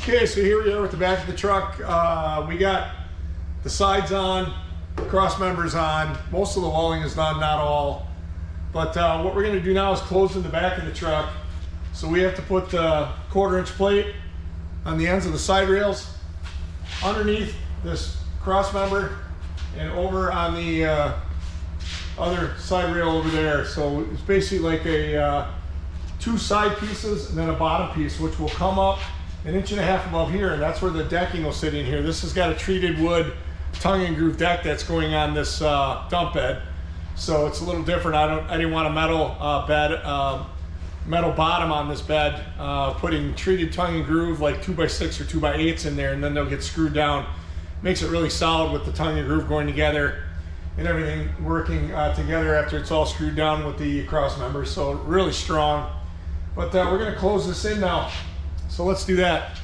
Okay, so here we are with the back of the truck. We got the sides on, cross members on. Most of the welding is done, not all. But what we're going to do now is close in the back of the truck. So we have to put the 1/4-inch plate on the ends of the side rails, underneath this cross member, and over on the other side rail over there. So it's basically like a 2 side pieces and then a bottom piece, which will come up 1.5 inches above here, and that's where the decking will sit in here. This has got a treated wood tongue and groove deck that's going on this dump bed, so it's a little different. I didn't want a metal metal bottom on this bed, putting treated tongue and groove like 2x6 or 2x8s in there, and then they'll get screwed down. Makes it really solid with the tongue and groove going together and everything working together after it's all screwed down with the cross members. So really strong. But we're going to close this in now. So let's do that.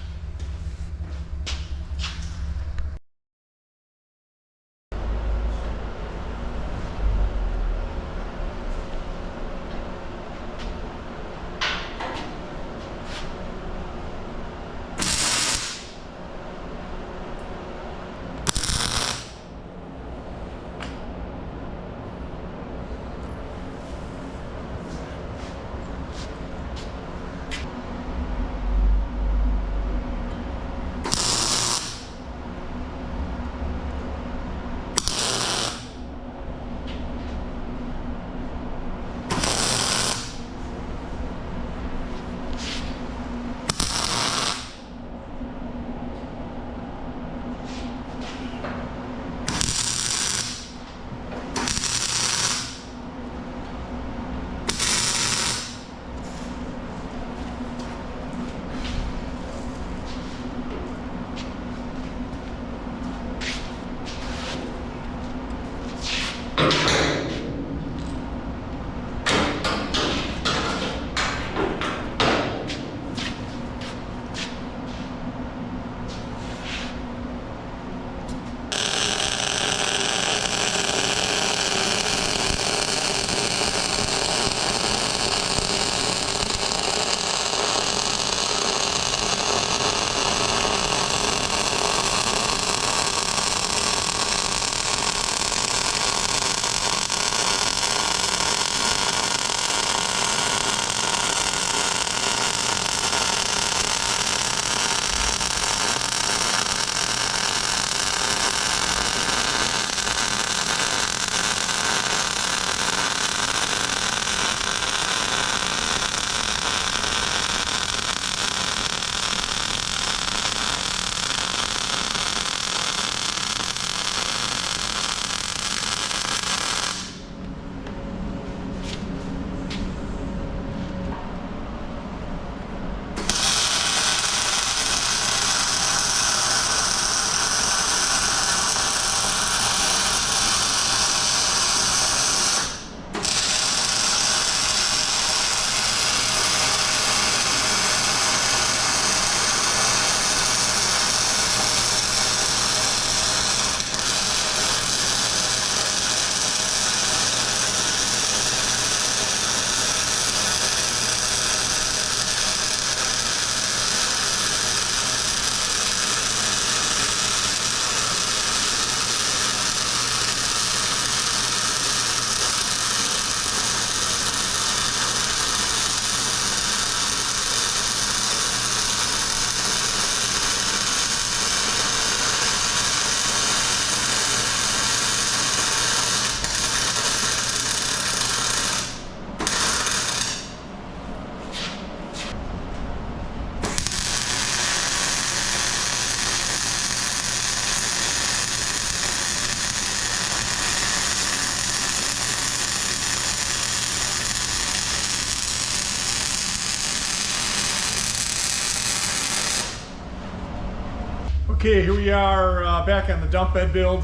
Okay, here we are back on the dump bed build.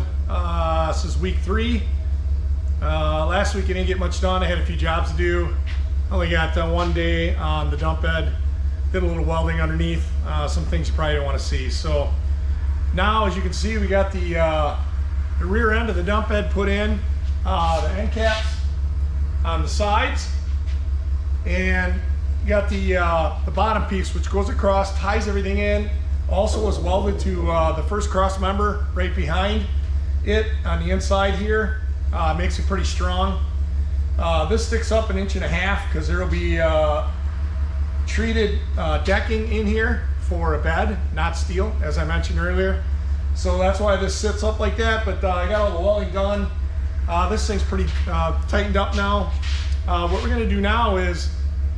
This is week 3. Last week I didn't get much done. I had a few jobs to do. Only got 1 day on the dump bed. Did a little welding underneath. Some things you probably don't want to see. So now, as you can see, we got the rear end of the dump bed put in, the end caps on the sides, and you got the bottom piece which goes across, ties everything in, Also was welded to the first cross member right behind it on the inside here. Makes it pretty strong. This sticks up 1.5 inches because there will be treated decking in here for a bed, not steel, as I mentioned earlier. So that's why this sits up like that, but I got all the welding done. This thing's pretty tightened up now. What we're gonna do now is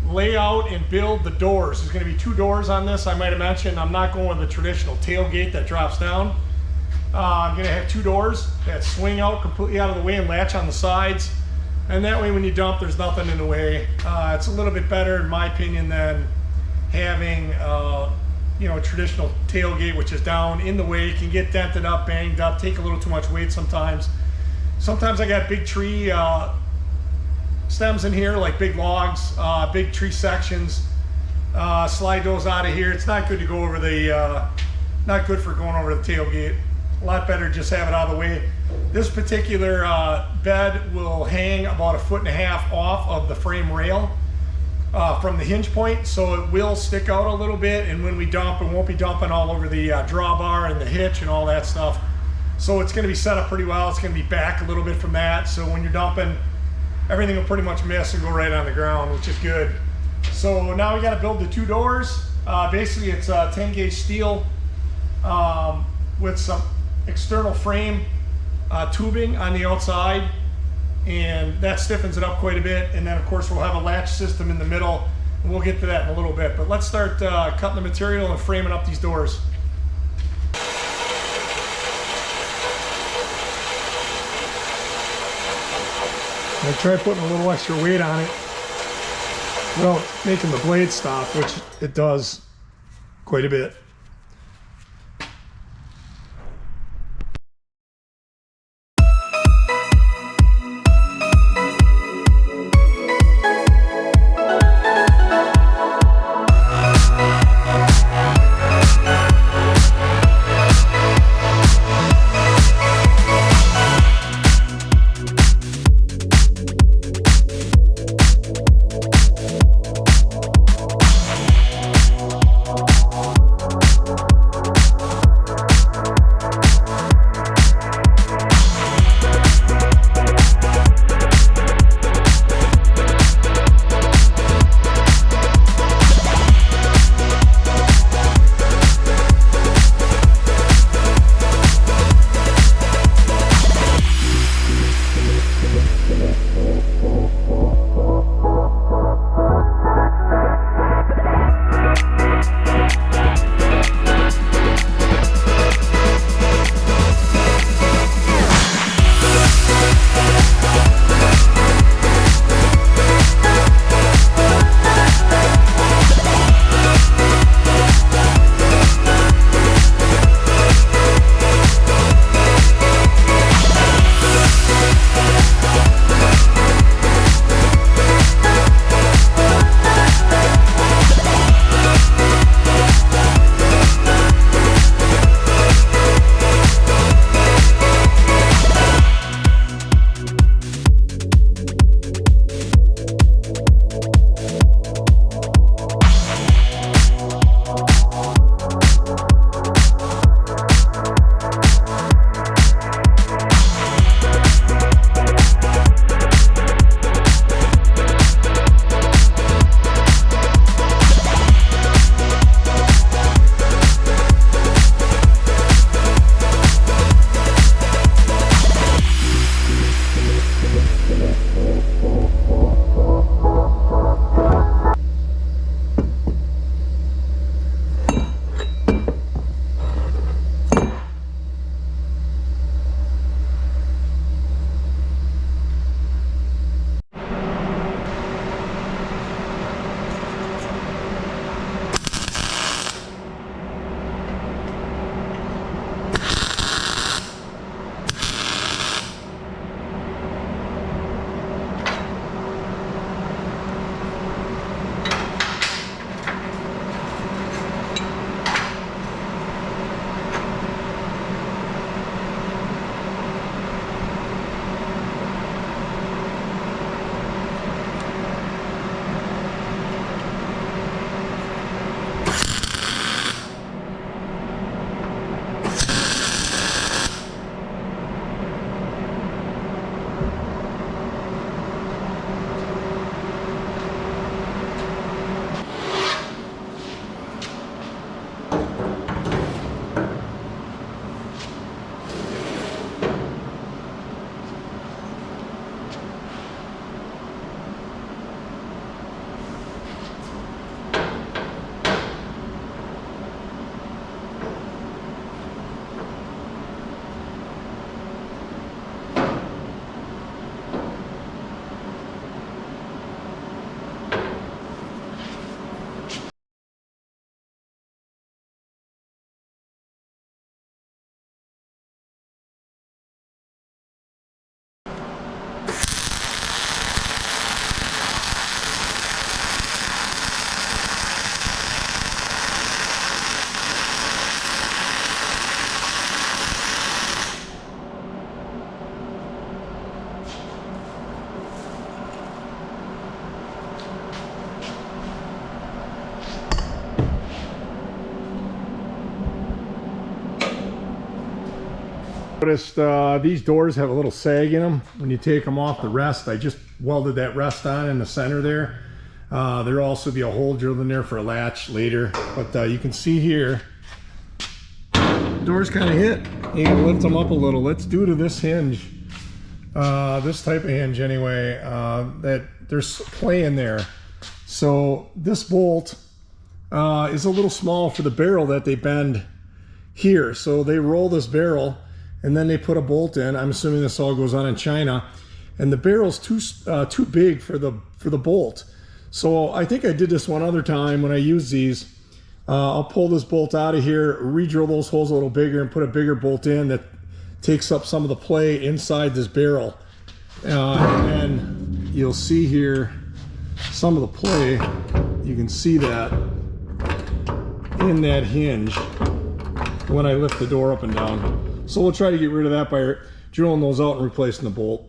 lay out and build the doors. There's gonna be 2 doors on this. I might have mentioned I'm not going with the traditional tailgate that drops down. I'm gonna have 2 doors that swing out completely out of the way and latch on the sides. And that way when you dump, there's nothing in the way. It's a little bit better, in my opinion, than having you know, a traditional tailgate, which is down in the way, can get dented up, banged up, take a little too much weight sometimes. Sometimes I got big tree stems in here, like big logs, big tree sections. Slide those out of here. It's not good to go over the, not good for going over the tailgate. A lot better just have it out of the way. This particular bed will hang about 1.5 feet off of the frame rail from the hinge point, so it will stick out a little bit, and when we dump, it won't be dumping all over the drawbar and the hitch and all that stuff. So it's going to be set up pretty well. It's going to be back a little bit from that, so when you're dumping, everything will pretty much miss and go right on the ground, which is good. So now we got to build the 2 doors. Basically it's 10 gauge steel with some external frame tubing on the outside, and that stiffens it up quite a bit. And then of course we'll have a latch system in the middle, and we'll get to that in a little bit. But let's start cutting the material and framing up these doors. I try putting a little extra weight on it without making the blade stop, which it does quite a bit. Noticed these doors have a little sag in them when you take them off the rest. I just welded that rest on in the center there. There'll also be a hole drilled in there for a latch later, but you can see here, doors kind of hit. You can lift them up a little. Let's do to this hinge, this type of hinge anyway, that there's play in there. So this bolt is a little small for the barrel that they bend here. So they roll this barrel and then they put a bolt in. I'm assuming this all goes on in China, and the barrel's too big for the bolt. So I think I did this one other time when I used these. I'll pull this bolt out of here, re-drill those holes a little bigger, and put a bigger bolt in that takes up some of the play inside this barrel. And then you'll see here some of the play. You can see that in that hinge when I lift the door up and down. So we'll try to get rid of that by drilling those out and replacing the bolt.